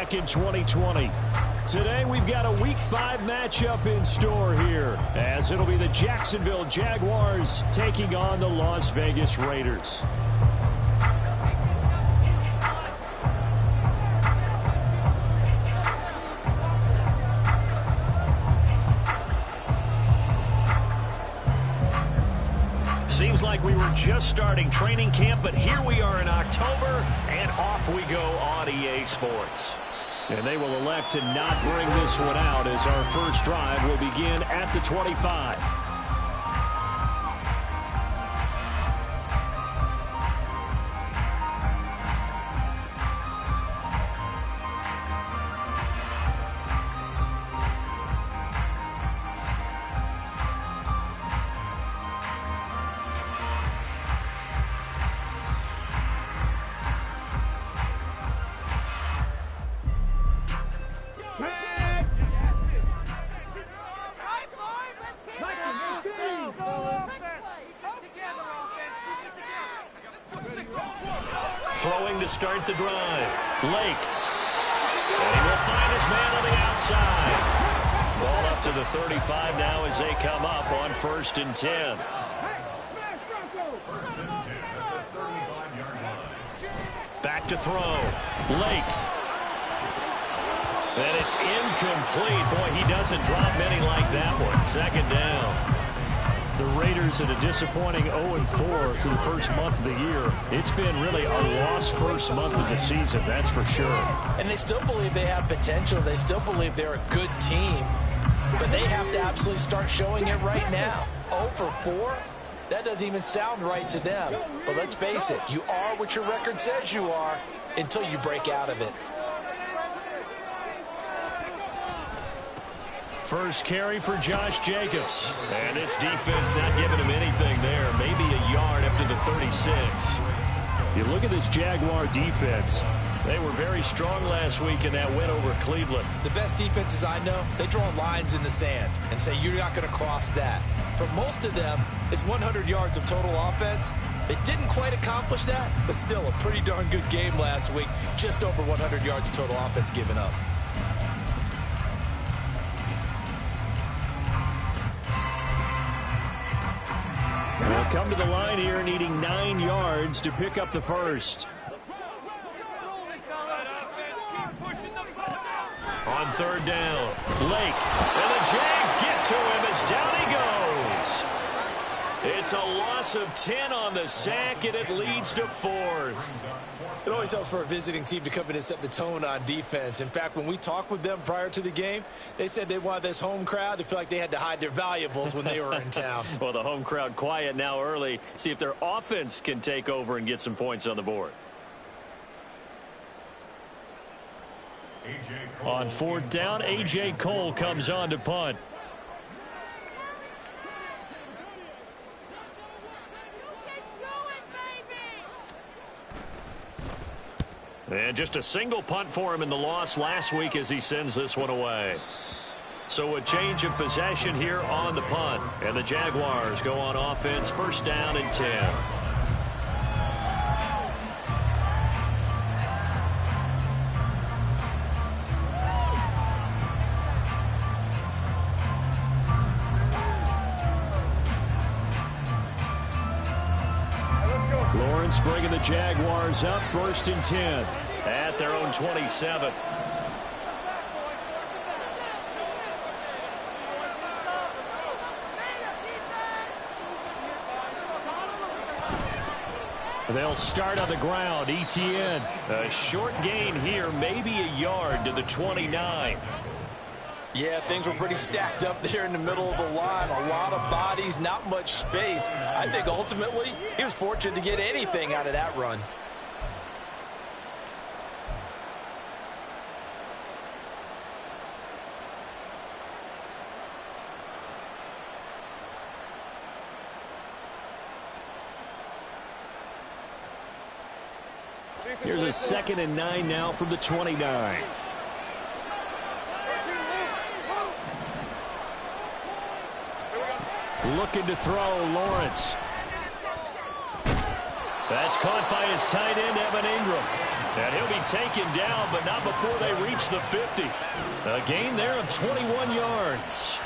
back in 2020. Today we've got a Week 5 matchup in store here, as it'll be the Jacksonville Jaguars taking on the Las Vegas Raiders. Seems like we were just starting training camp, but here we are in October, and off we go on EA Sports. And they will elect to not bring this one out, as our first drive will begin at the 25. Throwing to start the drive. Lake. And he will find his man on the outside. Ball up to the 35 now as they come up on 1st and 10. Back to throw. Lake. And it's incomplete. Boy, he doesn't drop many like that one. 2nd down. The Raiders at a disappointing 0-4 through the first month of the year. It's been really a lost first month of the season, that's for sure. And they still believe they have potential. They still believe they're a good team. But they have to absolutely start showing it right now. 0-4? That doesn't even sound right to them. But let's face it, you are what your record says you are until you break out of it. First carry for Josh Jacobs. And this defense not giving him anything there. Maybe a yard up to the 36. You look at this Jaguar defense. They were very strong last week in that win over Cleveland. The best defenses I know, they draw lines in the sand and say you're not going to cross that. For most of them, it's 100 yards of total offense. They didn't quite accomplish that, but still a pretty darn good game last week. Just over 100 yards of total offense given up. They'll come to the line here needing 9 yards to pick up the first. On 3rd down, Lake. And the Jags get to him as down he goes. It's a loss of 10 on the sack, and it leads to 4th. It always helps for a visiting team to come in and set the tone on defense. In fact, when we talked with them prior to the game, they said they wanted this home crowd to feel like they had to hide their valuables when they were in town. Well, the home crowd quiet now early. See if their offense can take over and get some points on the board. On 4th down, A.J. Cole comes on to punt. And just a single punt for him in the loss last week as he sends this one away. So a change of possession here on the punt. And the Jaguars go on offense, 1st down and 10. Lawrence bringing the Jaguars up, 1st and 10 at their own 27. They'll start on the ground. Etienne, a short gain here, maybe a yard to the 29. Yeah, things were pretty stacked up there in the middle of the line. A lot of bodies, not much space. I think ultimately he was fortunate to get anything out of that run. Here's a 2nd and 9 now from the 29. Looking to throw, Lawrence. That's caught by his tight end, Evan Ingram. And he'll be taken down, but not before they reach the 50. A gain there of 21 yards.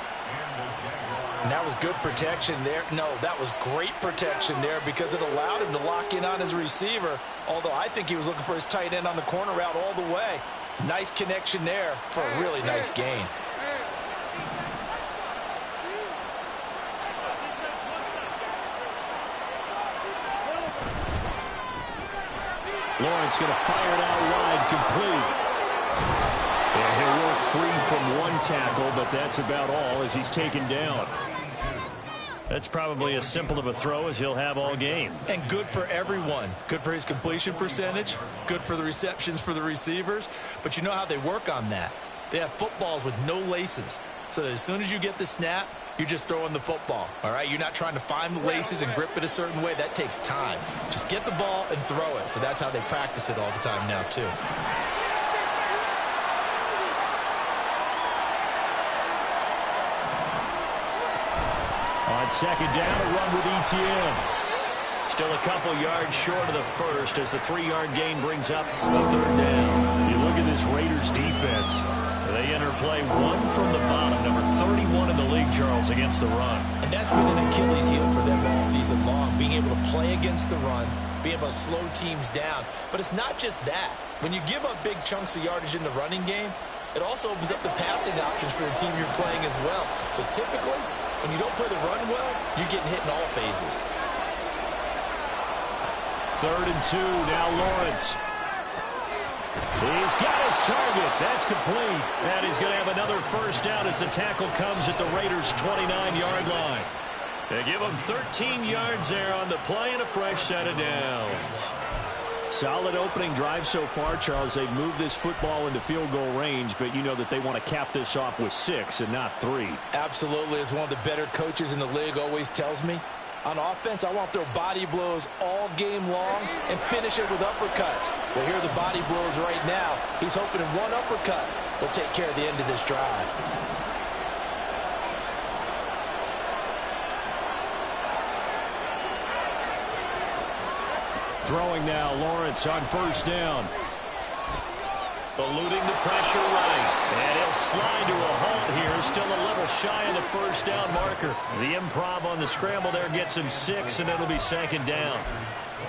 And that was good protection there. No, that was great protection there because it allowed him to lock in on his receiver. Although I think he was looking for his tight end on the corner route all the way. Nice connection there for a really nice gain. Lawrence going to fire it out wide, complete. And he'll work free from one tackle, but that's about all as he's taken down. That's probably as simple of a throw as he'll have all game. And good for everyone. Good for his completion percentage. Good for the receptions for the receivers. But you know how they work on that. They have footballs with no laces. So that as soon as you get the snap, you're just throwing the football. All right? You're not trying to find the laces and grip it a certain way. That takes time. Just get the ball and throw it. So that's how they practice it all the time now, too. On second down, a run with Etienne. Still a couple yards short of the first as the 3-yard gain brings up the third down. You look at this Raiders defense. They enter play one from the bottom, number 31 in the league, Charles, against the run. And that's been an Achilles heel for them all season long, being able to play against the run, being able to slow teams down. But it's not just that. When you give up big chunks of yardage in the running game, it also opens up the passing options for the team you're playing as well. So typically, when you don't play the run well, you're getting hit in all phases. 3rd and 2, now Lawrence. He's got his target. That's complete. And he's going to have another first down as the tackle comes at the Raiders' 29-yard line. They give him 13 yards there on the play and a fresh set of downs. Solid opening drive so far, Charles. They've moved this football into field goal range, but you know that they want to cap this off with 6 and not 3. Absolutely. As one of the better coaches in the league always tells me, on offense, I want to throw body blows all game long and finish it with uppercuts. Well, here are the body blows right now. He's hoping in one uppercut will take care of the end of this drive. Throwing now, Lawrence on first down. Eluding the pressure right. And he'll slide to a halt here. Still a little shy of the first down marker. The improv on the scramble there gets him 6, and it'll be 2nd down.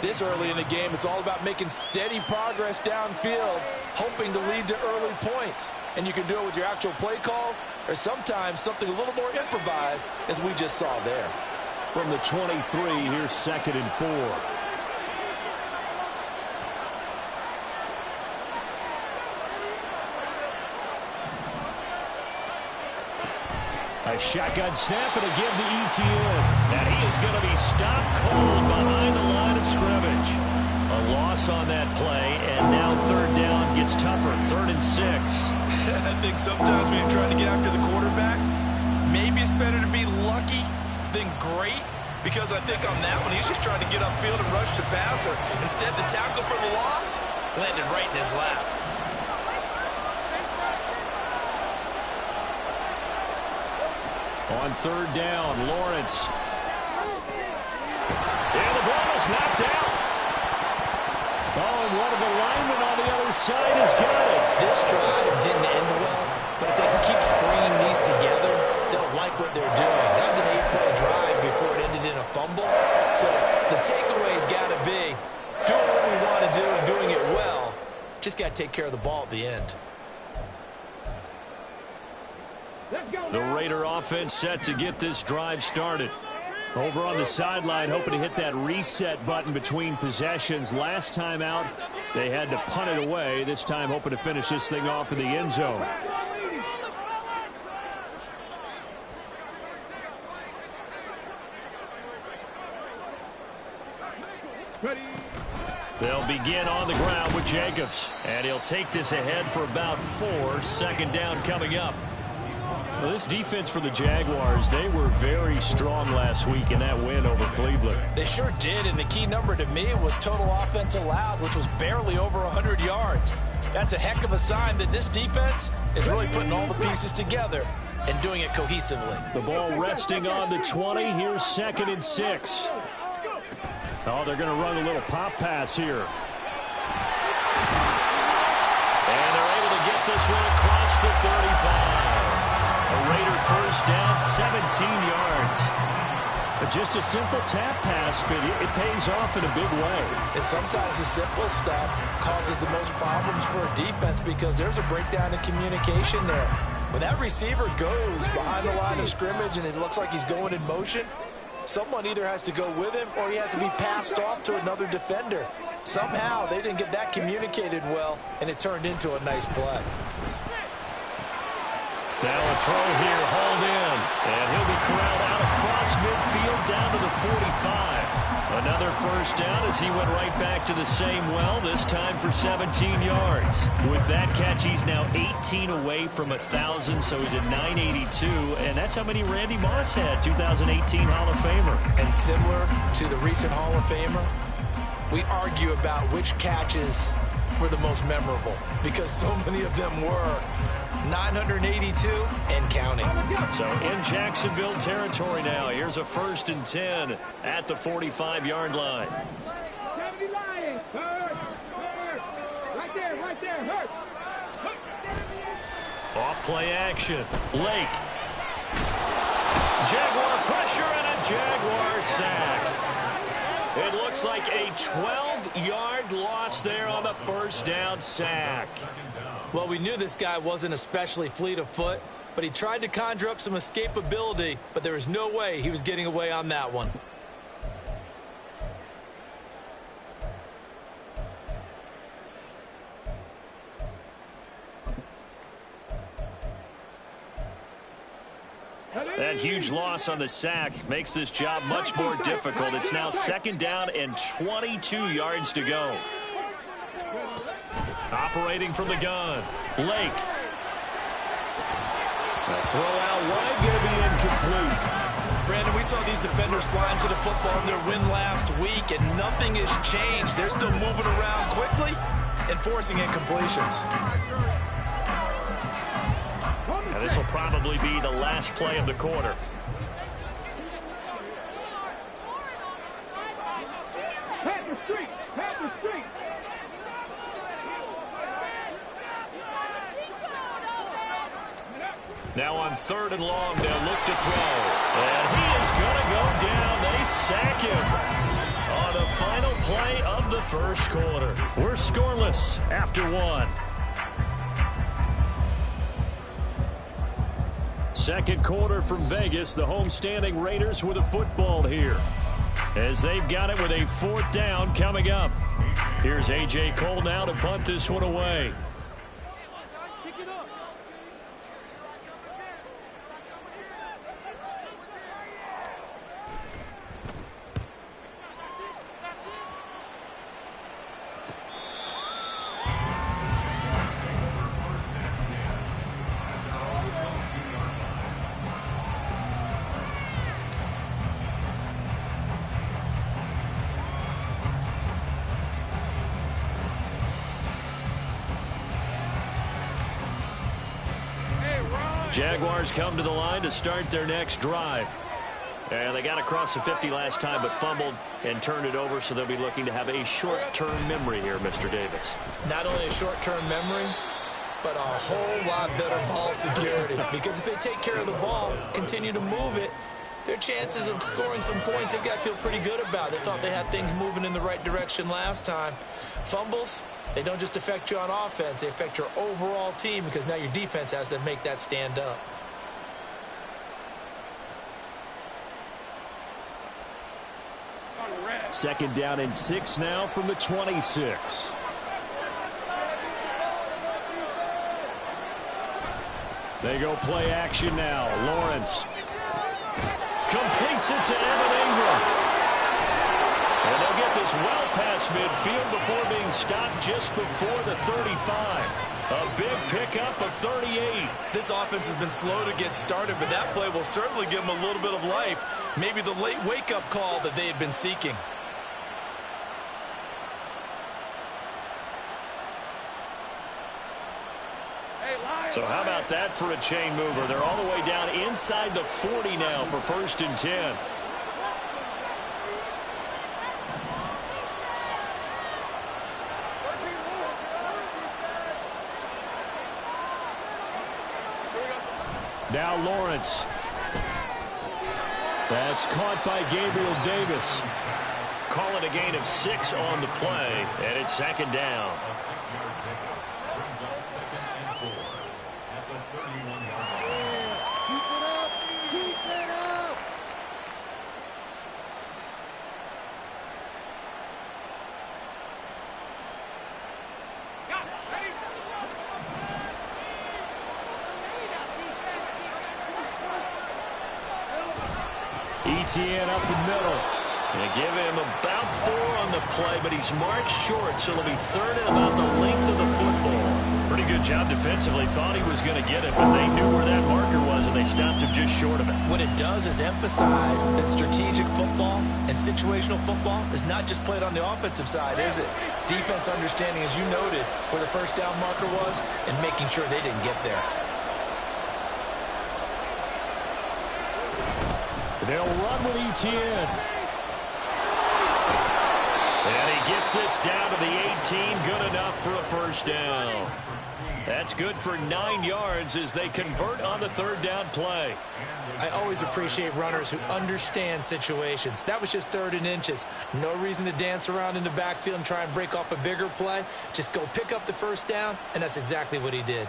This early in the game, it's all about making steady progress downfield, hoping to lead to early points. And you can do it with your actual play calls, or sometimes something a little more improvised, as we just saw there. From the 23, here's 2nd and 4. A shotgun snap and a give to Etienne. And he is going to be stopped cold behind the line of scrimmage. A loss on that play, and now 3rd down gets tougher. 3rd and 6. I think sometimes when you're trying to get after the quarterback, maybe it's better to be lucky than great. Because I think on that one, he's just trying to get upfield and rush the passer. Instead, the tackle for the loss landed right in his lap. On 3rd down, Lawrence. And the ball is knocked out. Oh, and one of the linemen on the other side has got it. This drive didn't end well, but if they can keep stringing these together, they'll like what they're doing. That was an 8-play drive before it ended in a fumble. So the takeaway's got to be doing what we want to do and doing it well. Just got to take care of the ball at the end. The Raider offense set to get this drive started. Over on the sideline, hoping to hit that reset button between possessions. Last time out, they had to punt it away. This time, hoping to finish this thing off in the end zone. They'll begin on the ground with Jacobs. And he'll take this ahead for about 4. 2nd down coming up. Well, this defense for the Jaguars, they were very strong last week in that win over Cleveland. They sure did, and the key number to me was total offense allowed, which was barely over 100 yards. That's a heck of a sign that this defense is really putting all the pieces together and doing it cohesively. The ball resting on the 20. Here's 2nd and 6. Oh, they're going to run a little pop pass here. And they're able to get this one across the 35. A Raider first down, 17 yards. Just a simple tap pass, but it pays off in a big way. And sometimes the simple stuff causes the most problems for a defense because there's a breakdown in communication there. When that receiver goes behind the line of scrimmage and it looks like he's going in motion, someone either has to go with him or he has to be passed off to another defender. Somehow they didn't get that communicated well, and it turned into a nice play. Now a throw here, hauled in, and he'll be corralled out across midfield down to the 45. Another first down as he went right back to the same well, this time for 17 yards. With that catch, he's now 18 away from 1,000, so he's at 982, and that's how many Randy Moss had, 2018 Hall of Famer. And similar to the recent Hall of Famer, we argue about which catches were the most memorable because so many of them were. 982 and counting. So in Jacksonville territory now. Here's a 1st and 10 at the 45-yard line. Off play action. Lake. Jaguar pressure and a Jaguar sack. It looks like a 12-yard loss there on the first down sack. Well, we knew this guy wasn't especially fleet of foot, but he tried to conjure up some escapability, but there was no way he was getting away on that one. That huge loss on the sack makes this job much more difficult. It's now 2nd down and 22 yards to go. Operating from the gun, Lake. A throw out wide, going to be incomplete. Brandon, we saw these defenders flying to the football in their win last week, and nothing has changed. They're still moving around quickly and forcing incompletions. And this will probably be the last play of the quarter. Now on 3rd and long, they'll look to throw. And he is going to go down. They sack him on the final play of the first quarter. We're scoreless after 1. Second quarter from Vegas. The homestanding Raiders with a football here, as they've got it with a 4th down coming up. Here's A.J. Cole now to punt this one away. Jaguars come to the line to start their next drive. And they got across the 50 last time, but fumbled and turned it over, so they'll be looking to have a short-term memory here, Mr. Davis. Not only a short-term memory, but a whole lot better ball security. Because if they take care of the ball, continue to move it, their chances of scoring some points, they've got to feel pretty good about. They thought they had things moving in the right direction last time. Fumbles, they don't just affect you on offense, they affect your overall team because now your defense has to make that stand up. Second down and 6 now from the 26. They go play action now. Lawrence completes it to Evan Ingram. And they'll get this well past midfield before being stopped just before the 35. A big pickup of 38. This offense has been slow to get started, but that play will certainly give them a little bit of life. Maybe the late wake-up call that they had been seeking. So how about that for a chain mover? They're all the way down inside the 40 now for 1st and 10. Now Lawrence. That's caught by Gabriel Davis. Call it a gain of 6 on the play, and it's second down. A 6-yard pickup brings up second and 4 at the 31-yard line. Keep it up! Keep it up! Etienne up the middle. They give him about 4 on the play, but he's marked short, so it'll be third and about the length of the football. Pretty good job defensively. Thought he was going to get it, but they knew where that marker was, and they stopped him just short of it. What it does is emphasize that strategic football and situational football is not just played on the offensive side, is it? Defense understanding, as you noted, where the first down marker was and making sure they didn't get there. They'll run with Etienne. And he gets this down to the 18. Good enough for a first down. That's good for 9 yards as they convert on the third down play. I always appreciate runners who understand situations. That was just 3rd and inches. No reason to dance around in the backfield and try and break off a bigger play. Just go pick up the first down, and that's exactly what he did.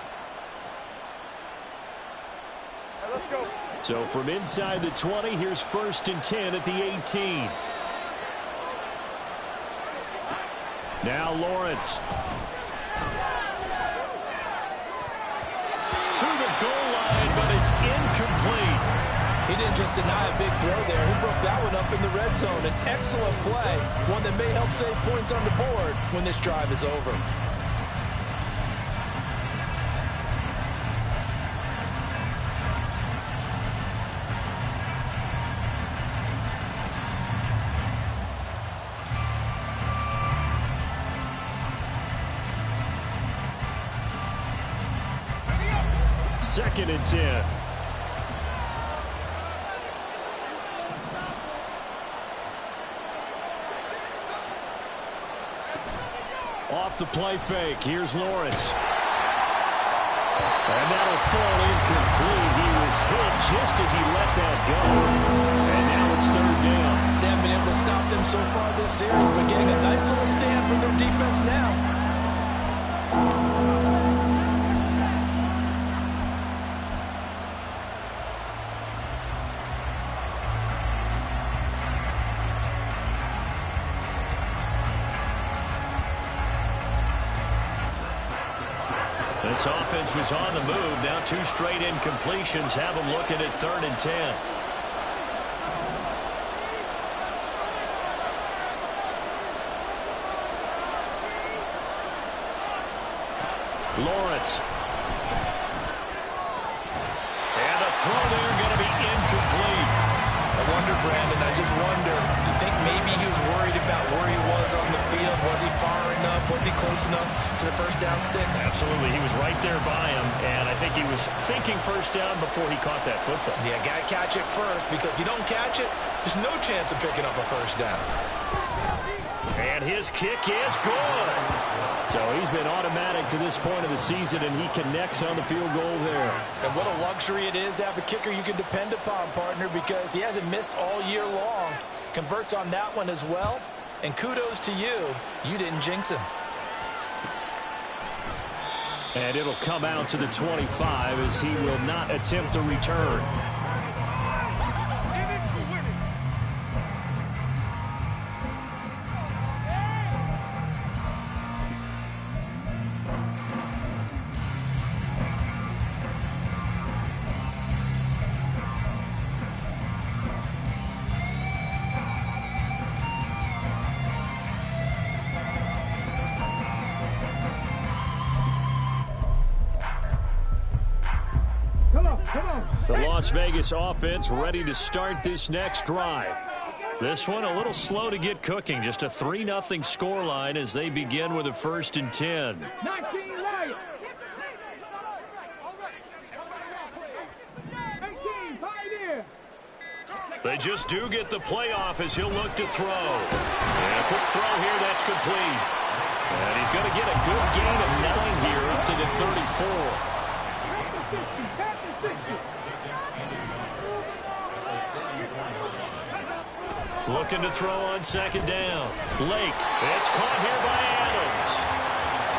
Let's go. So from inside the 20, here's 1st and 10 at the 18. Now Lawrence. To the goal line, but it's incomplete. He didn't just deny a big throw there. He broke that one up in the red zone. An excellent play, one that may help save points on the board when this drive is over. Second and 10. Off the play fake. Here's Lawrence. And that'll fall incomplete. He was hit just as he let that go. And now it's third down. They haven't been able to stop them so far this series, but getting a nice little stand from their defense now. This offense was on the move. Now 2 straight incompletions have them looking at 3rd and 10. Lawrence. And the throw there going to be incomplete. I wonder, Brandon, I just wonder, you think maybe he was worried about where he was on the field? Was he far enough? Was he close enough to the first down sticks? Absolutely. He was right there by him, and I think he was thinking first down before he caught that football. Yeah, got to catch it first, because if you don't catch it, there's no chance of picking up a first down. And his kick is good. So he's been automatic to this point of the season, and he connects on the field goal there. And what a luxury it is to have a kicker you can depend upon, partner, because he hasn't missed all year long. Converts on that one as well. And kudos to you. You didn't jinx him. And it'll come out to the 25 as he will not attempt a return. The Las Vegas offense ready to start this next drive. This one a little slow to get cooking. Just a 3-0 scoreline as they begin with a 1st and 10. 19 right. 18 pioneer. They just do get the playoff as he'll look to throw. And a quick throw here, that's complete. And he's going to get a good gain of 9 here up to the 34. Looking to throw on second down. Lake. It's caught here by Adams.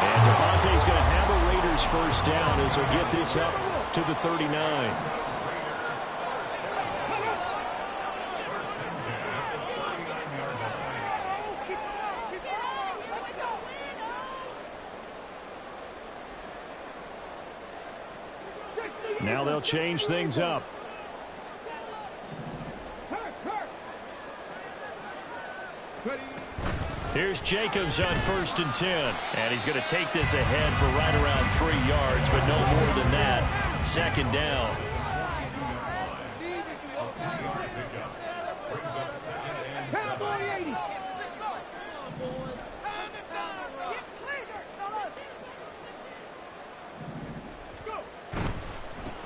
And Devontae's going to have a Raiders first down as he'll get this up to the 39. Now they'll change things up. Here's Jacobs on 1st and 10. And he's going to take this ahead for right around 3 yards, but no more than that. Second down.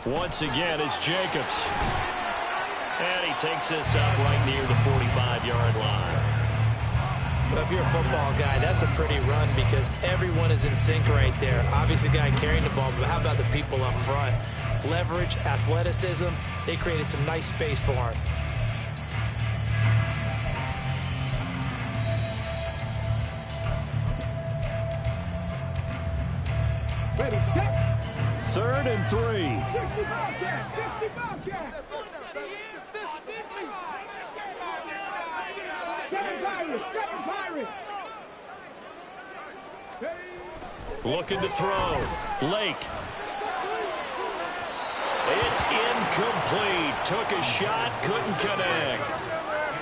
Once again, it's Jacobs. And he takes this up right near the 45-yard line. Well, if you're a football guy, that's a pretty run because everyone is in sync right there. Obviously, the guy carrying the ball, but how about the people up front? Leverage, athleticism, they created some nice space for him. Ready, set. 3rd and 3. 65 gas, 65 gas. Seven Pirates. Looking to throw. Lake. It's incomplete. Took a shot, couldn't connect.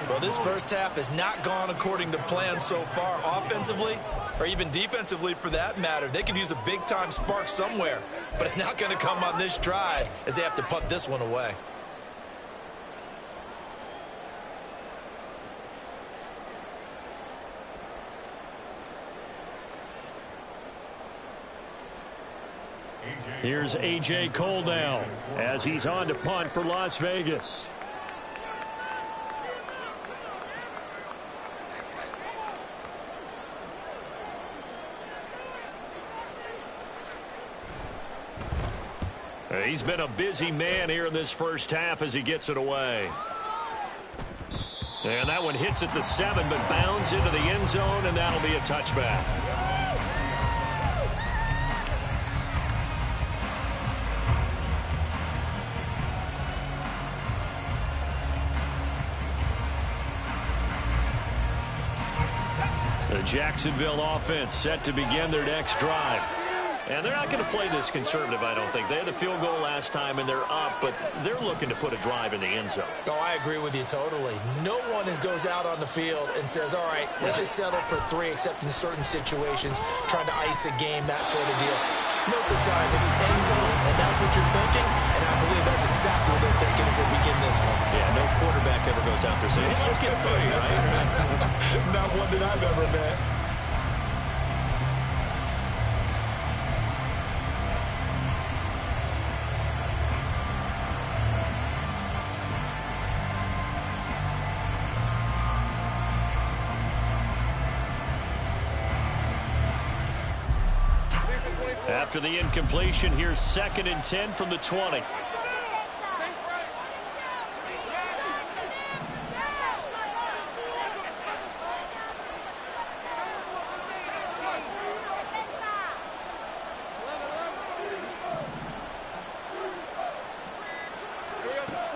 Well, this first half has not gone according to plan so far offensively or even defensively for that matter. They could use a big-time spark somewhere, but it's not going to come on this drive as they have to punt this one away. Here's A.J. Cole now as he's on to punt for Las Vegas. He's been a busy man here in this first half as he gets it away. And that one hits at the 7, but bounds into the end zone, and that'll be a touchback. The Jacksonville offense set to begin their next drive. And they're not going to play this conservative, I don't think. They had the field goal last time, and they're up, but they're looking to put a drive in the end zone. Oh, I agree with you totally. No one goes out on the field and says, all right, let's just settle for 3, except in certain situations, trying to ice a game, that sort of deal. Most of the time, it's end zone, and that's what you're thinking, and I believe that's exactly what they're thinking as they begin this one. Yeah, no quarterback ever goes out there saying, hey, let's get 3, right? Not one that I've ever met. After the incompletion, here's 2nd and 10 from the 20.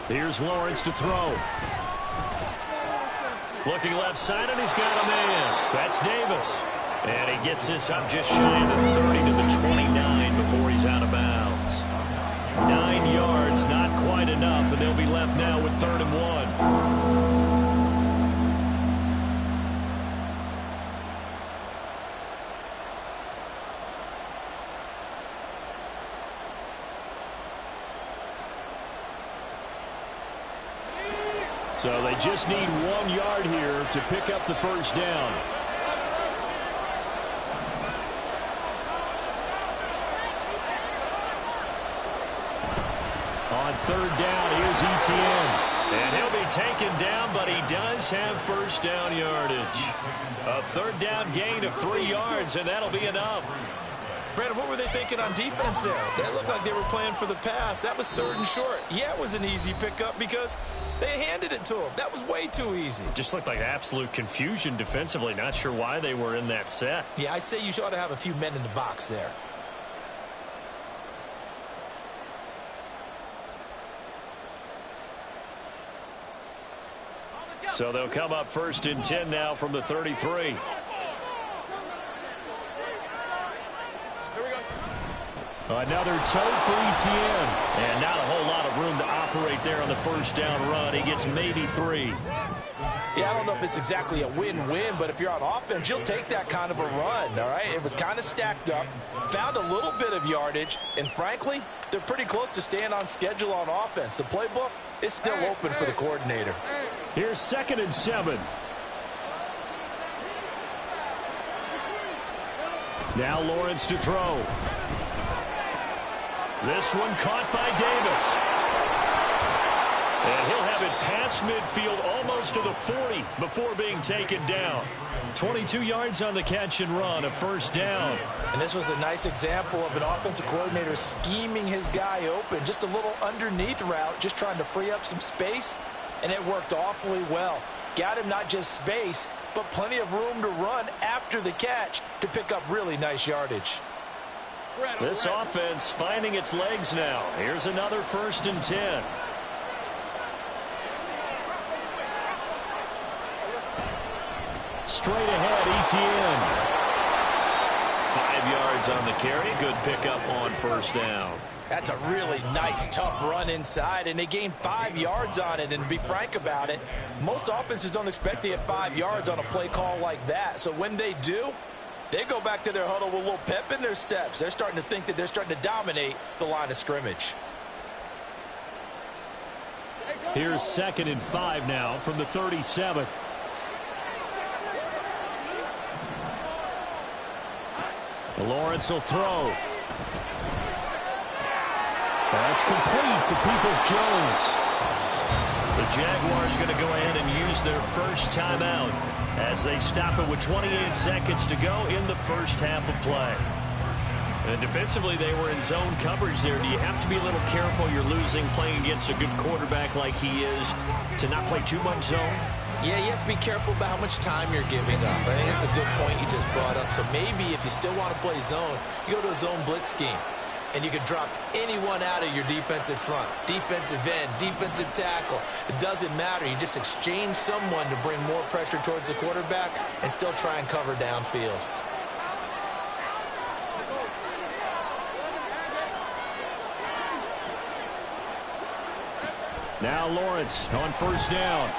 Here's Lawrence to throw. Looking left side, and he's got a man. That's Davis. And he gets this up just shy of the 30 to the 29 before he's out of bounds. 9 yards, not quite enough, and they'll be left now with 3rd and 1. So they just need 1 yard here to pick up the first down. On 3rd down, here's Etienne. And he'll be taken down, but he does have first down yardage. A 3rd down gain of 3 yards, and that'll be enough. Brandon, what were they thinking on defense there? That looked like they were playing for the pass. That was 3rd and short. Yeah, it was an easy pickup because they handed it to him. That was way too easy. Just looked like absolute confusion defensively. Not sure why they were in that set. Yeah, I'd say you ought to have a few men in the box there. So they'll come up 1st and 10 now from the 33. Another toe for Etienne. And not a whole lot of room to operate there on the 1st down run. He gets maybe 3. Yeah, I don't know if it's exactly a win-win, but if you're on offense, you'll take that kind of a run, all right? It was kind of stacked up, found a little bit of yardage, and frankly, they're pretty close to staying on schedule on offense. The playbook is still open for the coordinator. Here's 2nd and 7. Now Lawrence to throw. This one caught by Davis. And he'll have it past midfield almost to the 40 before being taken down. 22 yards on the catch and run, a 1st down. And this was a nice example of an offensive coordinator scheming his guy open. Just a little underneath route, just trying to free up some space. And it worked awfully well. Got him not just space, but plenty of room to run after the catch to pick up really nice yardage. This offense finding its legs now. Here's another 1st and 10. Straight ahead, Etienne. 5 yards on the carry. Good pickup on 1st down. That's a really nice, tough run inside, and they gained 5 yards on it. And to be frank about it, most offenses don't expect to get 5 yards on a play call like that. So when they do, they go back to their huddle with a little pep in their steps. They're starting to think that they're starting to dominate the line of scrimmage. Here's 2nd and 5 now from the 37. Lawrence will throw. That's complete to Peoples-Jones. The Jaguars going to go ahead and use their 1st timeout as they stop it with 28 seconds to go in the 1st half of play. And defensively, they were in zone coverage there. Do you have to be a little careful? You're losing playing against a good quarterback like he is to not play too much zone? Yeah, you have to be careful about how much time you're giving up. I think that's a good point you just brought up. So maybe if you still want to play zone, you go to a zone blitz scheme. And you can drop anyone out of your defensive front. Defensive end, defensive tackle. It doesn't matter. You just exchange someone to bring more pressure towards the quarterback and still try and cover downfield. Now Lawrence on 1st down.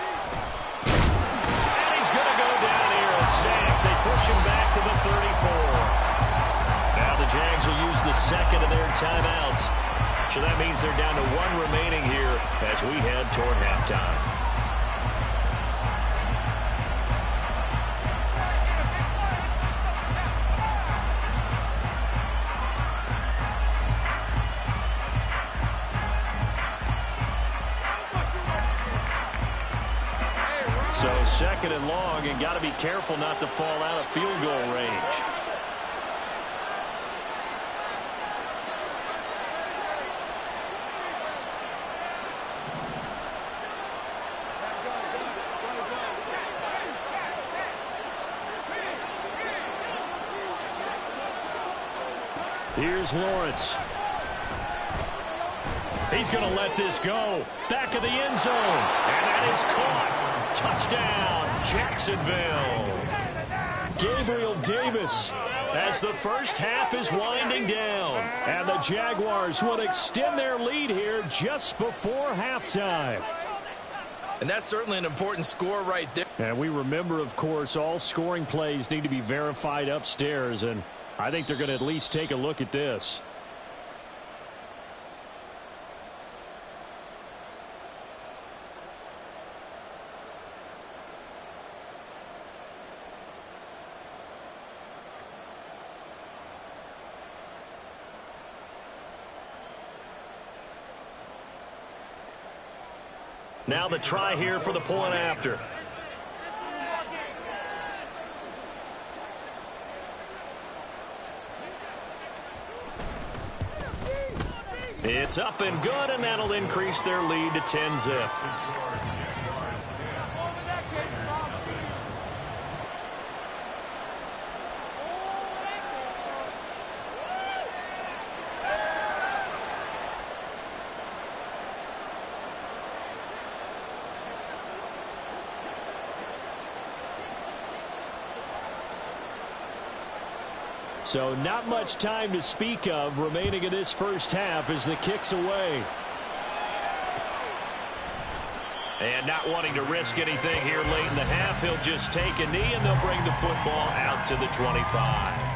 And he's going to go down here, a sack. They push him back to the 34. Now the Jags will use the 2nd of their timeouts. So that means they're down to 1 remaining here as we head toward halftime. So 2nd and long, and got to be careful not to fall out of field goal range. Here's Lawrence. He's going to let this go. Back of the end zone. And that is caught. Touchdown, Jacksonville. Gabriel Davis as the 1st half is winding down. And the Jaguars will extend their lead here just before halftime. And that's certainly an important score right there. And we remember, of course, all scoring plays need to be verified upstairs. And I think they're going to at least take a look at this. Now the try here for the point after. It's up and good, and that'll increase their lead to 10-zip. So not much time to speak of remaining in this first half as the kick's away. And not wanting to risk anything here late in the half, he'll just take a knee and they'll bring the football out to the 25.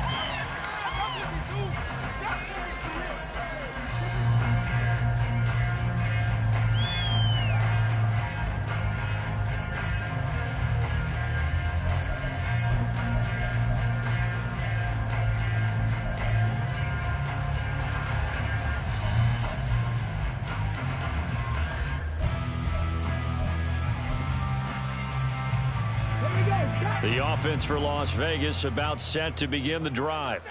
The offense for Las Vegas about set to begin the drive.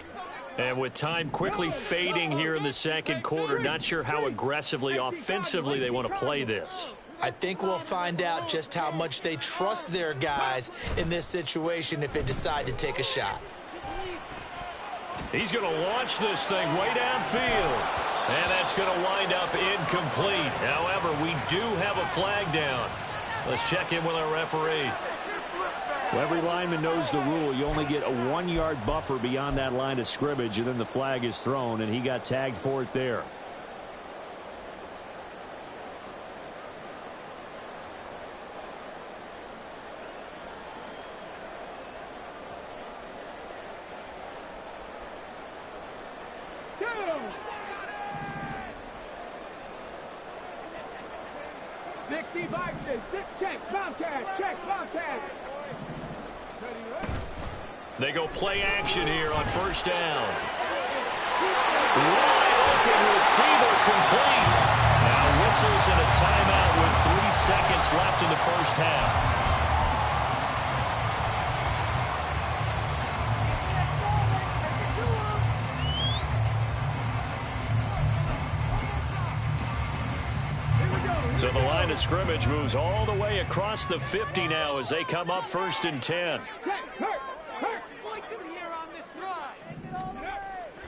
And with time quickly fading here in the second quarter, not sure how aggressively, offensively they want to play this. I think we'll find out just how much they trust their guys in this situation if they decide to take a shot. He's going to launch this thing way downfield. And that's going to wind up incomplete. However, we do have a flag down. Let's check in with our referee. Well, every lineman knows the rule. You only get a 1-yard buffer beyond that line of scrimmage, and then the flag is thrown, and he got tagged for it there. They go play action here on first down. Wide open receiver complete. Now whistles and a timeout with 3 seconds left in the first half. So the line of scrimmage moves all the way across the 50 now as they come up 1st and 10.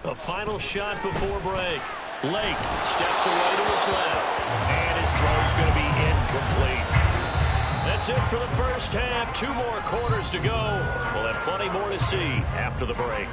A final shot before break. Lake steps away to his left. And his throw's going to be incomplete. That's it for the first half. 2 more quarters to go. We'll have plenty more to see after the break.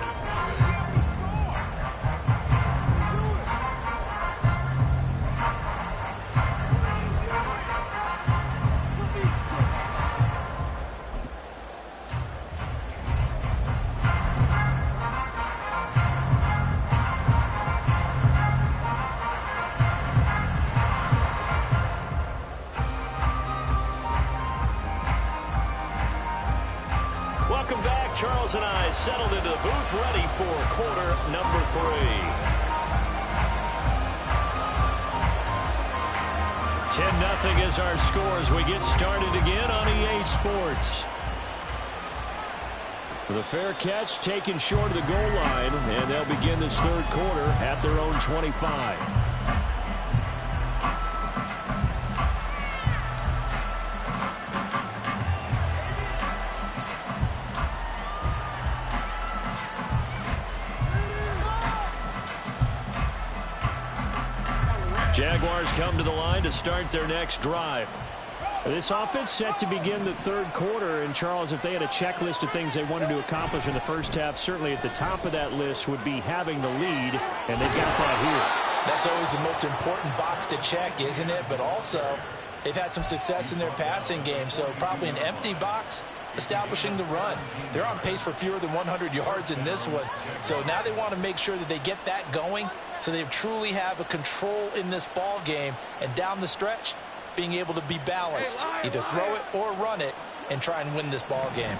Charles and I settled into the booth, ready for quarter number 3. 10-0 is our score as we get started again on EA Sports. The fair catch taken short of the goal line, and they'll begin this third quarter at their own 25. Jaguars come to the line to start their next drive. This offense set to begin the third quarter. And, Charles, if they had a checklist of things they wanted to accomplish in the first half, certainly at the top of that list would be having the lead, and they got that here. That's always the most important box to check, isn't it? But also, they've had some success in their passing game, so probably an empty box establishing the run. They're on pace for fewer than 100 yards in this one. So now they want to make sure that they get that going so they truly have a control in this ball game, and down the stretch, being able to be balanced, either throw it or run it, and try and win this ball game.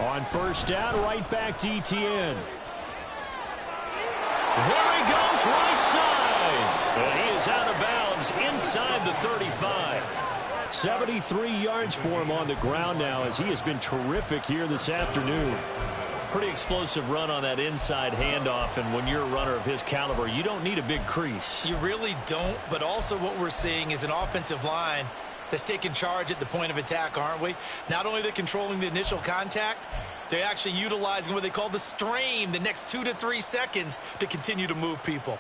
On first down, right back to Etienne. There he goes, right side. And he is out of bounds inside the 35. 73 yards for him on the ground now, as he has been terrific here this afternoon. Pretty explosive run on that inside handoff, and when you're a runner of his caliber, you don't need a big crease. You really don't, but also what we're seeing is an offensive line that's taking charge at the point of attack, aren't we? Not only are they controlling the initial contact, they're actually utilizing what they call the strain the next 2 to 3 seconds to continue to move people.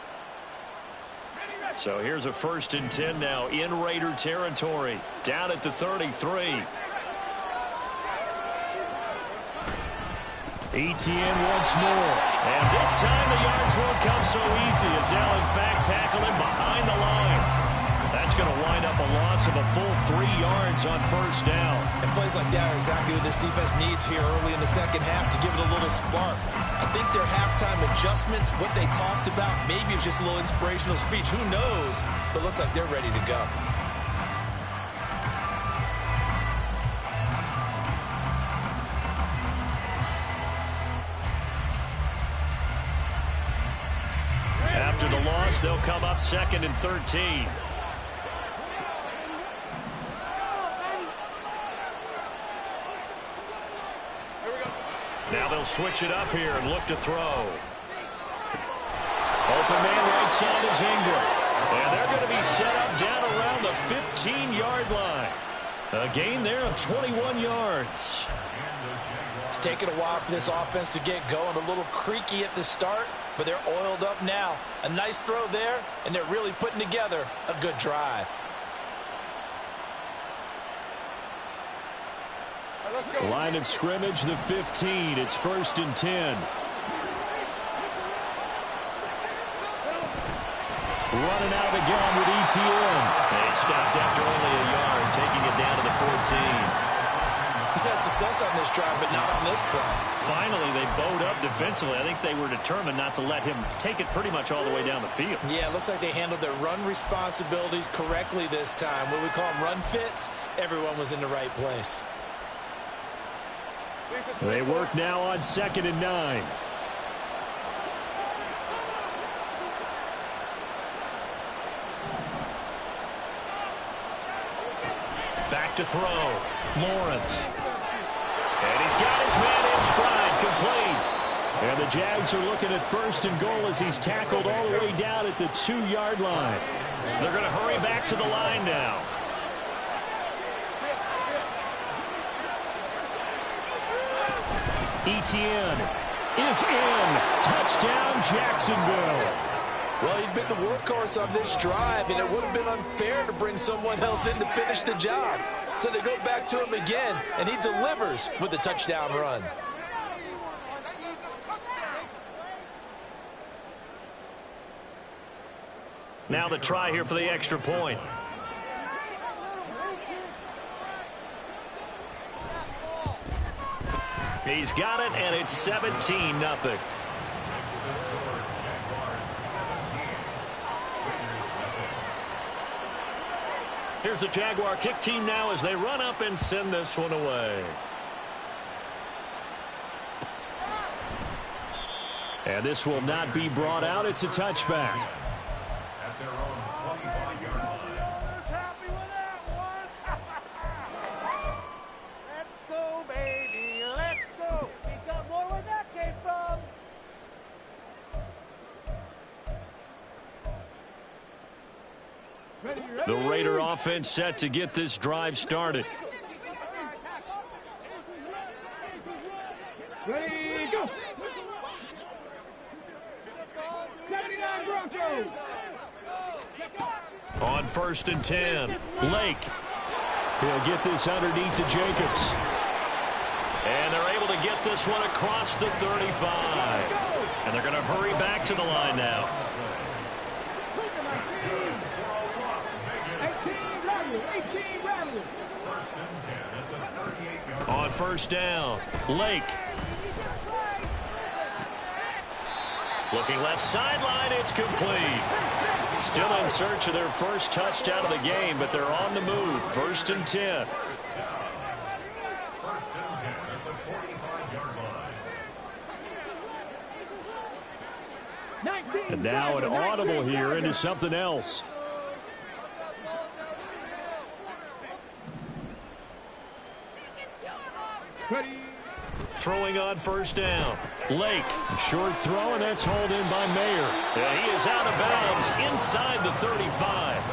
So here's a 1st and 10 now in Raider territory, down at the 33. Etienne once more. And this time the yards won't come so easy as they'll in fact tackle him behind the line. That's going to wind up a loss of a full 3 yards on 1st down. And plays like that are exactly what this defense needs here early in the second half to give it a little spark. I think their halftime adjustments, what they talked about, maybe it was just a little inspirational speech. Who knows? But it looks like they're ready to go. After the loss, they'll come up 2nd and 13. Now they'll switch it up here and look to throw. Open man right side is Ingram. And they're going to be set up down around the 15-yard line. A gain there of 21 yards. It's taken a while for this offense to get going. A little creaky at the start, but they're oiled up now. A nice throw there, and they're really putting together a good drive. Line of scrimmage, the 15. It's 1st and 10. Running out again with Etienne. They stopped after only a yard, taking it down to the 14. He's had success on this drive, but not on this play. Finally, they bowed up defensively. I think they were determined not to let him take it pretty much all the way down the field. Yeah, it looks like they handled their run responsibilities correctly this time. What we call them run fits, everyone was in the right place. They work now on 2nd and 9. Back to throw. Lawrence. And he's got his man in stride, complete. And the Jags are looking at 1st and goal as he's tackled all the way down at the 2-yard line. They're going to hurry back to the line now. Etienne is in. Touchdown, Jacksonville. Well, he's been the workhorse on this drive, and it would have been unfair to bring someone else in to finish the job. So they go back to him again, and he delivers with a touchdown run. Now the try here for the extra point. He's got it, and it's 17-0. Here's the Jaguar kick team now as they run up and send this one away. And this will not be brought out. It's a touchback. At their own 25-yard line. Who's happy with that one? Let's go, baby. Let's go. We got more where that came from. The Raider offense set to get this drive started. Ready, go. 79 Broncos. On 1st and 10, Lake. He'll get this underneath to Jacobs. And they're able to get this one across the 35. And they're going to hurry back to the line now. 18 rattle. First and 10 at the 38-yard line. On 1st down, Lake. Looking left sideline, it's complete. Still in search of their first touchdown of the game, but they're on the move. 1st and 10. First and 10 at the 45-yard line. And now an audible here into something else. throwing on first down. Lake, short throw, and that's hauled in by Mayer. And he is out of bounds inside the 35.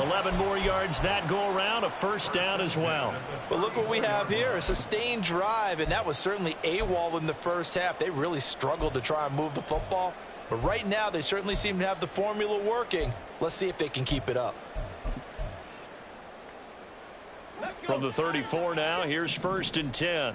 11 more yards that go around, a first down as well. But look what we have here, a sustained drive, and that was certainly AWOL in the first half. They really struggled to try and move the football. But right now, they certainly seem to have the formula working. Let's see if they can keep it up. From the 34 now, here's first and 10.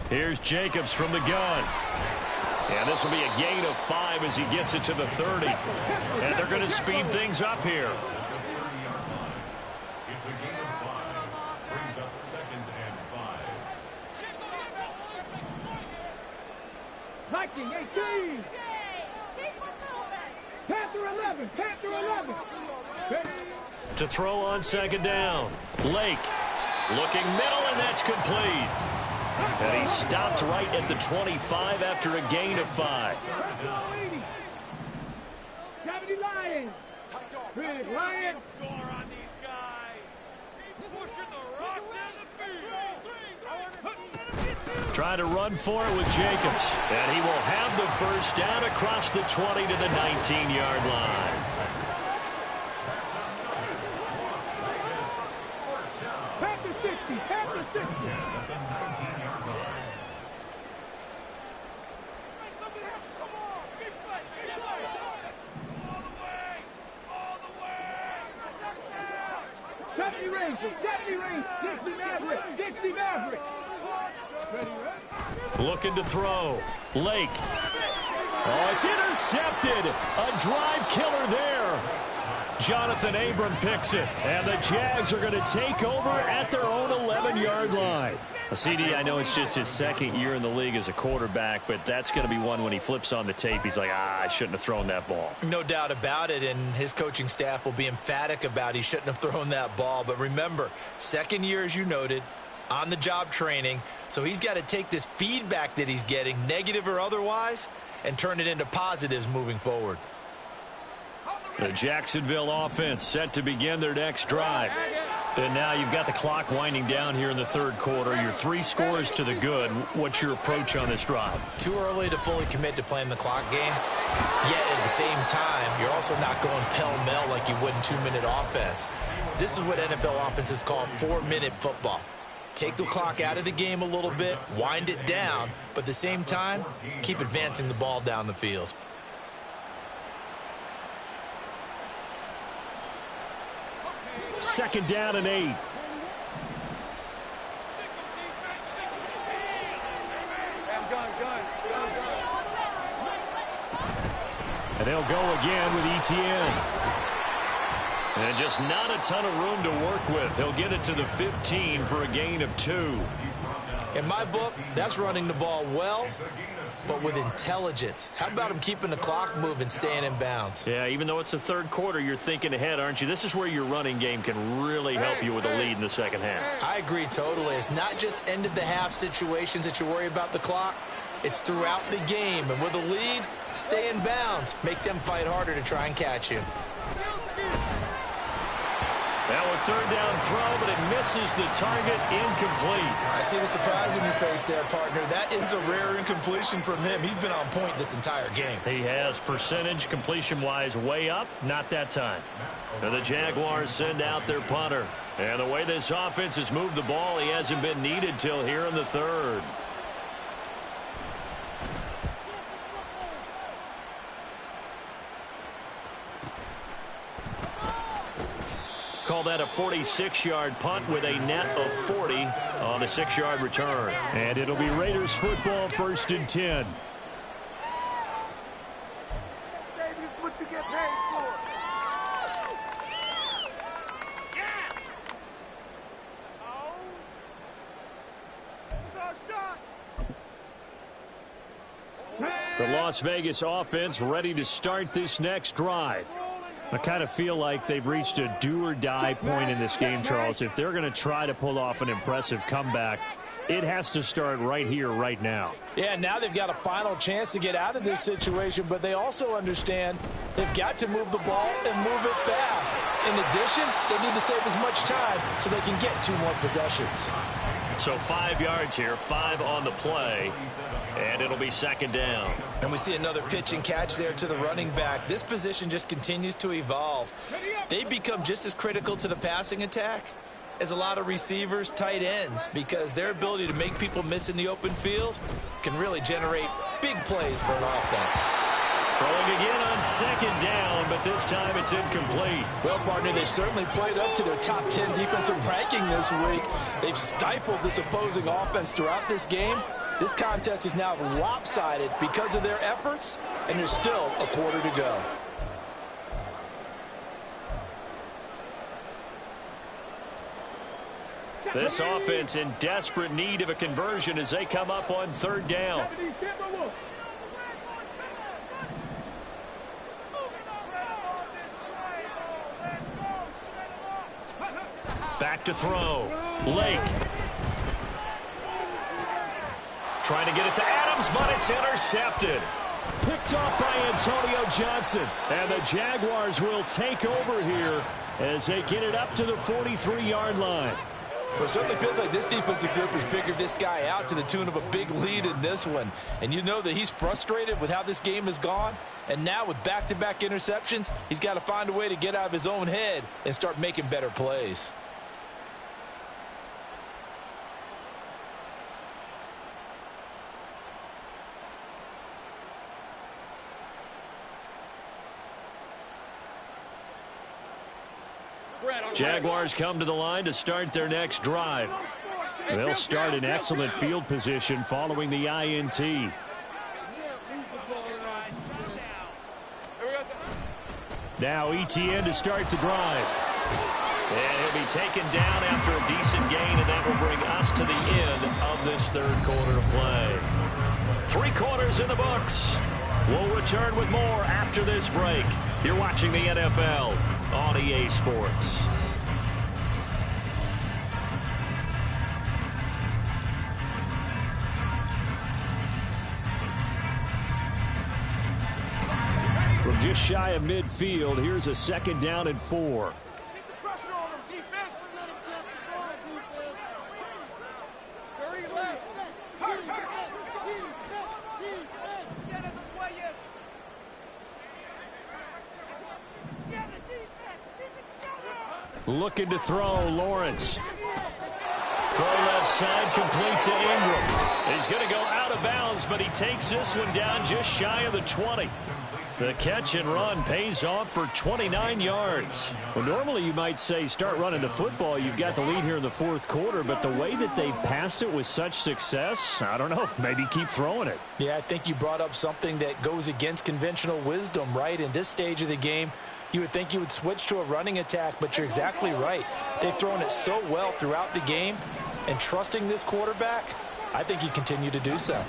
Here's Jacobs from the gun. And this will be a gain of 5 as he gets it to the 30. And they're going to speed things up here. It's a gain of 5. Brings up 2nd and 5. Viking 18. Panther 11. Panther 11. To throw on second down. Lake looking middle, and that's complete. And he stopped right at the 25 after a gain of 5. Gravity Lions. Big Lions. Score on these guys. Pushing the rock down the field. Trying to run for it with Jacobs. And he will have the first down across the 20 to the 19-yard line. Panther 60. Panther 60. Deputy Range, Dixie Maverick. Looking to throw. Lake. Oh, it's intercepted. A drive killer there. Jonathan Abram picks it. And the Jags are going to take over at their own 11-yard line. CD, I know it's just his second year in the league as a quarterback, but that's going to be one when he flips on the tape. He's like, I shouldn't have thrown that ball. No doubt about it, and his coaching staff will be emphatic about he shouldn't have thrown that ball. But remember, second year, as you noted, on-the-job training, so he's got to take this feedback that he's getting, negative or otherwise, and turn it into positives moving forward. The Jacksonville offense set to begin their next drive. And now you've got the clock winding down here in the third quarter. Your 3 scores to the good. What's your approach on this drive? Too early to fully commit to playing the clock game. Yet at the same time, you're also not going pell-mell like you would in 2-minute offense. This is what NFL offenses call 4-minute football. Take the clock out of the game a little bit, wind it down, but at the same time, keep advancing the ball down the field. Second down and 8. And they'll go again with Etienne. And just not a ton of room to work with. He'll get it to the 15 for a gain of 2. In my book, that's running the ball well, but with intelligence. How about him keeping the clock moving, staying in bounds? Yeah, even though it's the third quarter, you're thinking ahead, aren't you? This is where your running game can really help you with a lead in the second half. I agree totally. It's not just end-of-the-half situations that you worry about the clock. It's throughout the game. And with a lead, stay in bounds. Make them fight harder to try and catch you. Now a third down throw, but it misses the target, incomplete. I see the surprise in your face there, partner. That is a rare incompletion from him. He's been on point this entire game. He has percentage completion-wise way up, not that time. And the Jaguars send out their punter. And the way this offense has moved the ball, he hasn't been needed till here in the third. Call that a 46-yard punt with a net of 40 on the 6-yard return. And it'll be Raiders football, first and 10. Hey, this is what you get paid for. Yeah. Oh. Shot. The Las Vegas offense ready to start this next drive. I kind of feel like they've reached a do-or-die point in this game, Charles. If they're going to try to pull off an impressive comeback, it has to start right here, right now. Yeah, now they've got a final chance to get out of this situation, but they also understand they've got to move the ball and move it fast. In addition, they need to save as much time so they can get 2 more possessions. So 5 yards here, 5 on the play, and it'll be second down. And we see another pitch and catch there to the running back. This position just continues to evolve. They become just as critical to the passing attack as a lot of receivers, tight ends, because their ability to make people miss in the open field can really generate big plays for an offense. Throwing again on second down, but this time it's incomplete. Well, partner, they've certainly played up to their top 10 defensive ranking this week. They've stifled this opposing offense throughout this game. This contest is now lopsided because of their efforts, and there's still a quarter to go. This offense in desperate need of a conversion as they come up on third down. Back to throw. Lake. Trying to get it to Adams, but it's intercepted. Picked off by Antonio Johnson. And the Jaguars will take over here as they get it up to the 43-yard line. Well, it certainly feels like this defensive group has figured this guy out to the tune of a big lead in this one. And you know that he's frustrated with how this game has gone. And now with back-to-back interceptions, he's got to find a way to get out of his own head and start making better plays. Jaguars come to the line to start their next drive. They'll start in excellent field position following the INT. Now ETN to start the drive. And he'll be taken down after a decent gain, and that will bring us to the end of this third quarter of play. 3 quarters in the books. We'll return with more after this break. You're watching the NFL on EA Sports. From just shy of midfield, here's a second down and 4. Get the pressure on them, defense. Let him get the ball, defense. Hurry left. Hurry, defense. Get us away, yes. Get the defense. Keep it together. Looking to throw, Lawrence. Throw left side, complete to Ingram. He's going to go out of bounds, but he takes this one down just shy of the 20. The catch and run pays off for 29 yards. Well, normally you might say start running the football. You've got the lead here in the fourth quarter, but the way that they've passed it with such success, I don't know, maybe keep throwing it. Yeah, I think you brought up something that goes against conventional wisdom, right? In this stage of the game, you would think you would switch to a running attack, but you're exactly right. They've thrown it so well throughout the game, and trusting this quarterback, I think you continue to do so.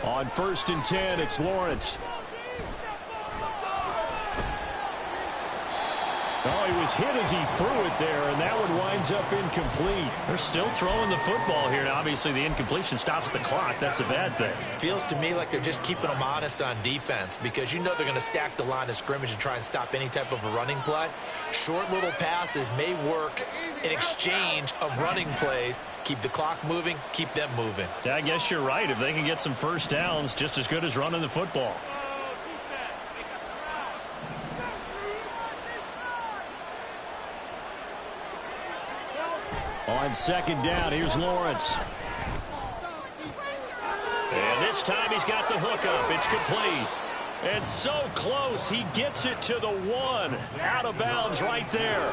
On 1st and 10, it's Lawrence. Oh, he was hit as he threw it there, and that one winds up incomplete. They're still throwing the football here. Now, obviously, the incompletion stops the clock. That's a bad thing. Feels to me like they're just keeping them honest on defense, because you know they're going to stack the line of scrimmage and try and stop any type of a running play. Short little passes may work in exchange of running plays. Keep the clock moving, keep them moving. I guess you're right. If they can get some first downs, just as good as running the football. On second down, here's Lawrence. And this time he's got the hook up. It's complete. And so close, he gets it to the 1. Out of bounds right there.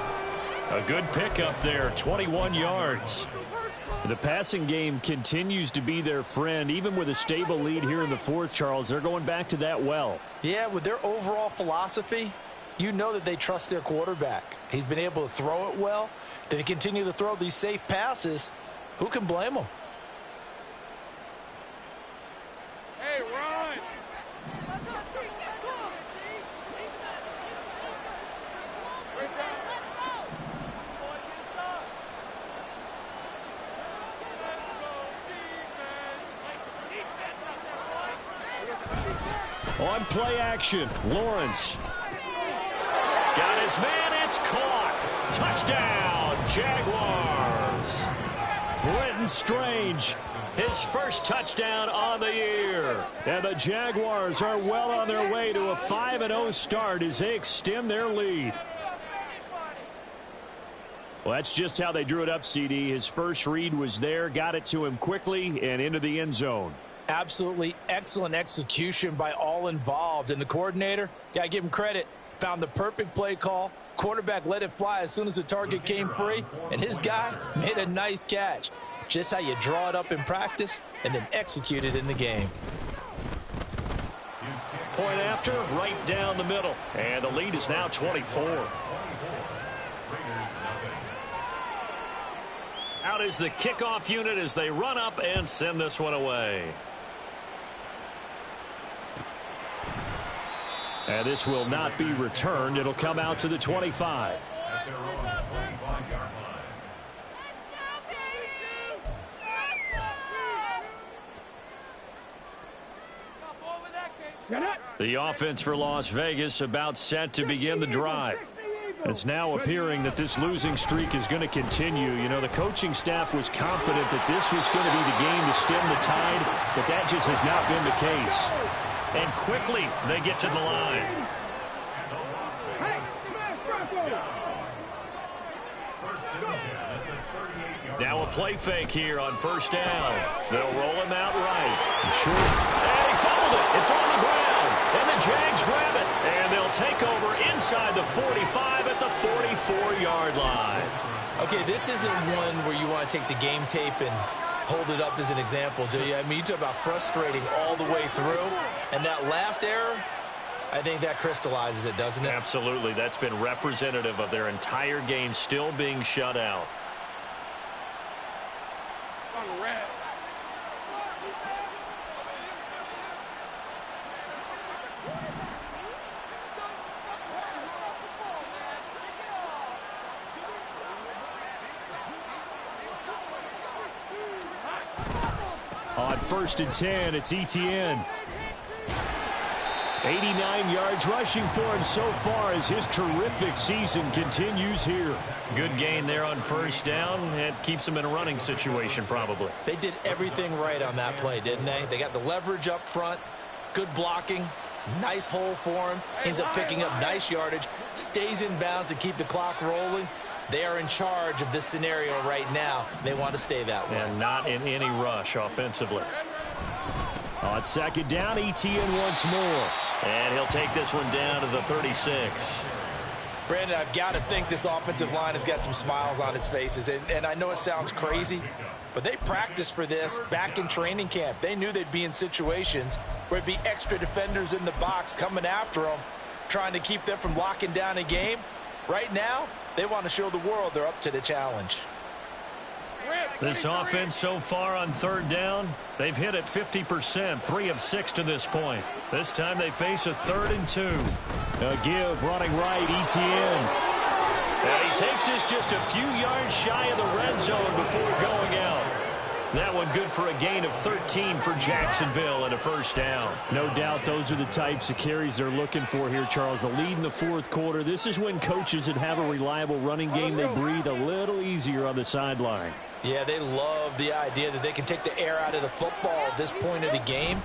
A good pickup there, 21 yards. The passing game continues to be their friend. Even with a stable lead here in the fourth, Charles, they're going back to that well. Yeah, with their overall philosophy, you know that they trust their quarterback. He's been able to throw it well. They continue to throw these safe passes. Who can blame them? Hey, run. On play action, Lawrence. Got his man, it's caught. Touchdown, Jaguars. Brenton Strange, his first touchdown on the year. And the Jaguars are well on their way to a 5-0 start as they extend their lead. Well, that's just how they drew it up, CD. His first read was there, got it to him quickly, and into the end zone. Absolutely excellent execution by all involved. And the coordinator, got to give him credit, found the perfect play call. Quarterback let it fly as soon as the target came free, and his guy made a nice catch. Just how you draw it up in practice and then execute it in the game. Point after, right down the middle. And the lead is now 24. Out is the kickoff unit as they run up and send this one away. And this will not be returned. It'll come out to the 25. At their own 25-yard line. The offense for Las Vegas about set to begin the drive. It's now appearing that this losing streak is going to continue. You know, the coaching staff was confident that this was going to be the game to stem the tide, but that just has not been the case. And quickly, they get to the line. Now a play fake here on first down. They'll roll him out right. Short. And he fumbled it. It's on the ground. And the Jags grab it. And they'll take over inside the 45 at the 44-yard line. Okay, this isn't one where you want to take the game tape and hold it up as an example, do you? I mean, you talk about frustrating all the way through. And that last error, I think that crystallizes it, doesn't it? Absolutely. That's been representative of their entire game still being shut out. On 1st and 10, it's Etienne. 89 yards rushing for him so far as his terrific season continues here. Good gain there on first down. It keeps them in a running situation probably. They did everything right on that play, didn't they? They got the leverage up front, good blocking, nice hole for him, ends up picking up nice yardage, stays in bounds to keep the clock rolling. They are in charge of this scenario right now. They want to stay that way. And not in any rush offensively. On 2nd down, Etienne once more. And he'll take this one down to the 36. Brandon, I've got to think this offensive line has got some smiles on its faces. And I know it sounds crazy, but they practiced for this back in training camp. They knew they'd be in situations where there'd be extra defenders in the box coming after them, trying to keep them from locking down a game. Right now, they want to show the world they're up to the challenge. This offense so far on 3rd down, they've hit it 50%, 3 of 6 to this point. This time they face a 3rd and 2. A give running right, Etienne. And he takes this just a few yards shy of the red zone before going out. That one good for a gain of 13 for Jacksonville and a first down. No doubt those are the types of carries they're looking for here, Charles. The lead in the 4th quarter. This is when coaches that have a reliable running game, they breathe a little easier on the sideline. Yeah, they love the idea that they can take the air out of the football at this point of the game.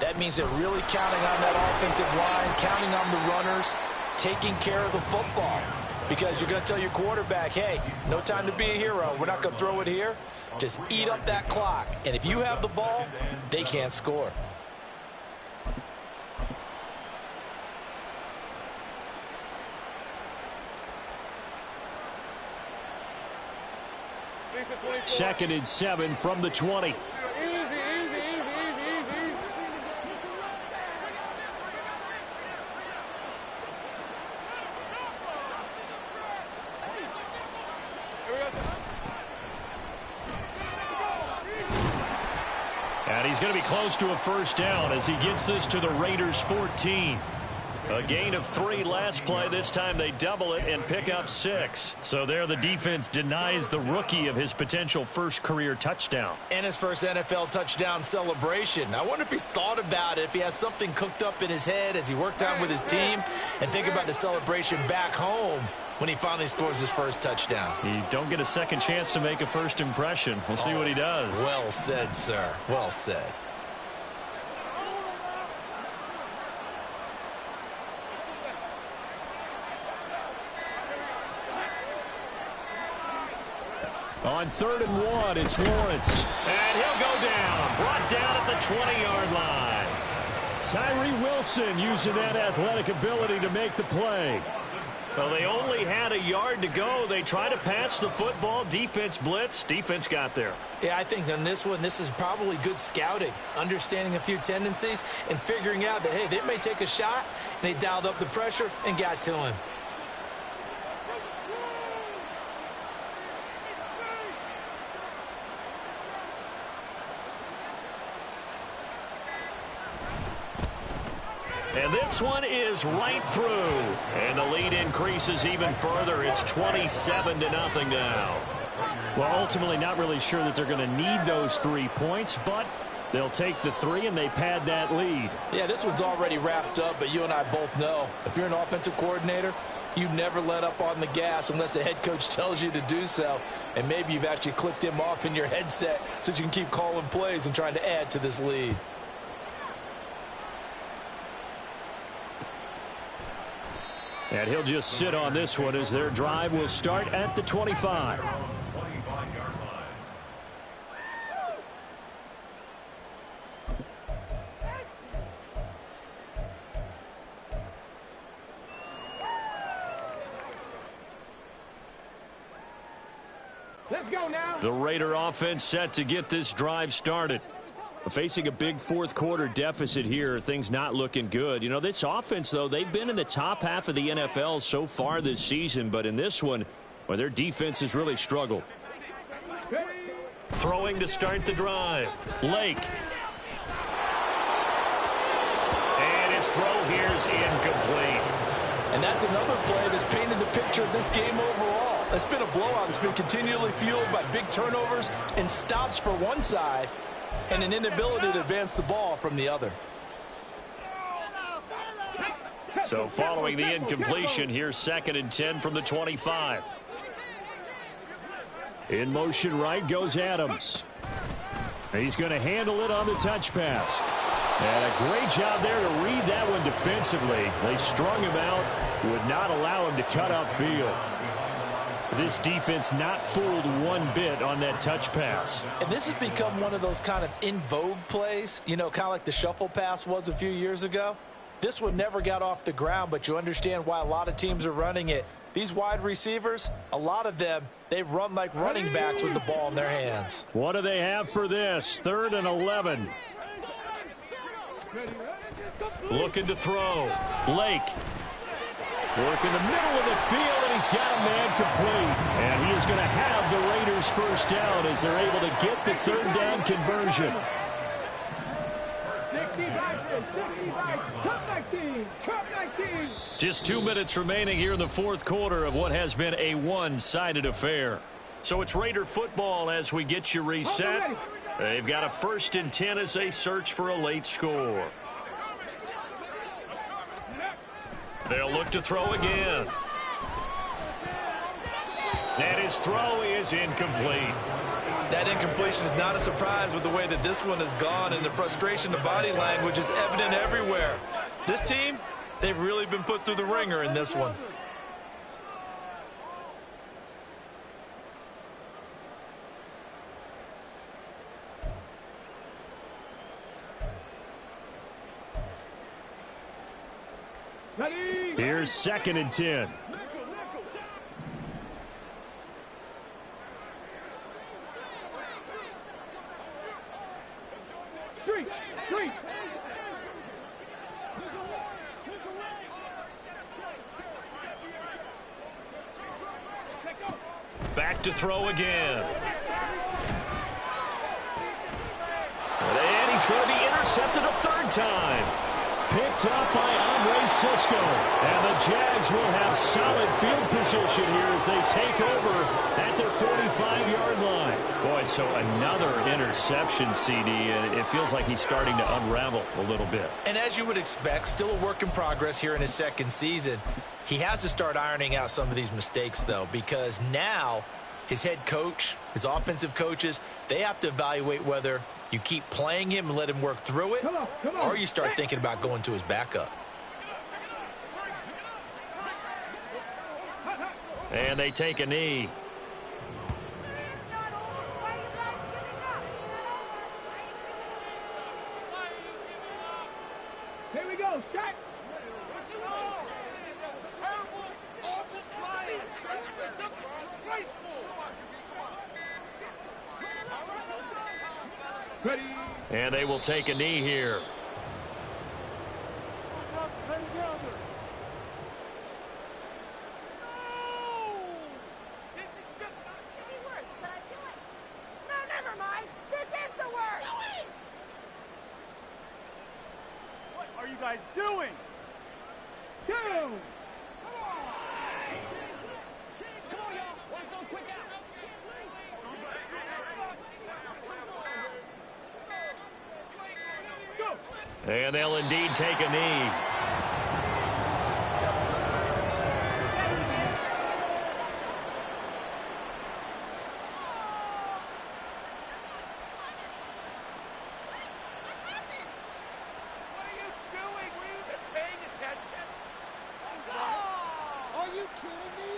That means they're really counting on that offensive line, counting on the runners, taking care of the football. Because you're going to tell your quarterback, hey, no time to be a hero. We're not going to throw it here. Just eat up that clock. And if you have the ball, they can't score. Second and 7 from the 20. And he's going to be close to a first down as he gets this to the Raiders' 14. A gain of 3 last play. This time they double it and pick up 6. So there the defense denies the rookie of his potential first career touchdown. And his first NFL touchdown celebration. I wonder if he's thought about it, if he has something cooked up in his head as he worked out with his team, and think about the celebration back home when he finally scores his first touchdown. You don't get a second chance to make a first impression. We'll see what he does. Well said, sir. Well said. On 3rd and 1, it's Lawrence. And he'll go down. Brought down at the 20-yard line. Tyree Wilson using that athletic ability to make the play. Well, they only had a yard to go. They tried to pass the football. Defense blitz. Defense got there. Yeah, I think on this one, this is probably good scouting, understanding a few tendencies, and figuring out that, hey, they may take a shot, and they dialed up the pressure and got to him. And this one is right through. And the lead increases even further. It's 27-0 now. Well, ultimately not really sure that they're going to need those 3 points, but they'll take the 3 and they pad that lead. Yeah, this one's already wrapped up, but you and I both know if you're an offensive coordinator, you never let up on the gas unless the head coach tells you to do so. And maybe you've actually clicked him off in your headset so you can keep calling plays and trying to add to this lead. And he'll just sit on this one as their drive will start at the 25. 25-yard line. Let's go now. The Raider offense set to get this drive started. Facing a big fourth quarter deficit here, things not looking good. You know, this offense, though, they've been in the top half of the NFL so far this season, but in this one, well, their defense has really struggled. Throwing to start the drive. Lake. And his throw here is incomplete. And that's another play that's painted the picture of this game overall. It's been a blowout. It's been continually fueled by big turnovers and stops for one side, and an inability to advance the ball from the other. So following the incompletion, here's 2nd and 10 from the 25. In motion right goes Adams. He's going to handle it on the touch pass. And a great job there to read that one defensively. They strung him out, would not allow him to cut upfield. This defense not fooled one bit on that touch pass. And this has become one of those kind of in vogue plays, you know, kind of like the shuffle pass was a few years ago. This one never got off the ground, but you understand why a lot of teams are running it. These wide receivers, a lot of them, they run like running backs with the ball in their hands. What do they have for this? 3rd and 11. Looking to throw. Lake. Work in the middle of the field, and he's got a man complete. And he is going to have the Raiders first down as they're able to get the 3rd down conversion. 65. Just 2 minutes remaining here in the fourth quarter of what has been a one-sided affair. So it's Raider football as we get you reset. They've got a 1st and 10 as they search for a late score. They'll look to throw again. And his throw is incomplete. That incompletion is not a surprise with the way that this one has gone, and the frustration, the body language is evident everywhere. This team, they've really been put through the ringer in this one. Here's 2nd and 10. Street. Back to throw again. And he's going to be intercepted a 3rd time. Picked up by Andre Cisco. And the Jags will have solid field position here as they take over at their 45-yard line. Boy, so another interception, CD, and it feels like he's starting to unravel a little bit. And as you would expect, still a work in progress here in his second season. He has to start ironing out some of these mistakes, though, because now his head coach, his offensive coaches, they have to evaluate whether you keep playing him and let him work through it, or you start thinking about going to his backup. And they take a knee. Here we go, set. That was terrible, awful flying. Just disgraceful. Ready. And they will take a knee here. This is just not could be worse, but I feel like no, never mind. This is the worst. What are you guys doing? Two. Come on, y'all. Watch those quick outs. Go. And they'll indeed take a knee. What are you doing? Were you even paying attention? Are you kidding me?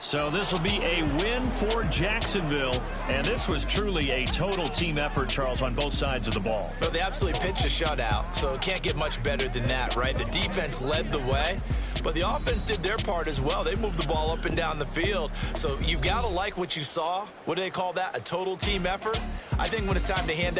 So this will be a win for Jacksonville. And this was truly a total team effort, Charles, on both sides of the ball. Well, they absolutely pitched a shutout, so it can't get much better than that, right? The defense led the way, but the offense did their part as well. They moved the ball up and down the field. So you've got to like what you saw. What do they call that? A total team effort? I think when it's time to hand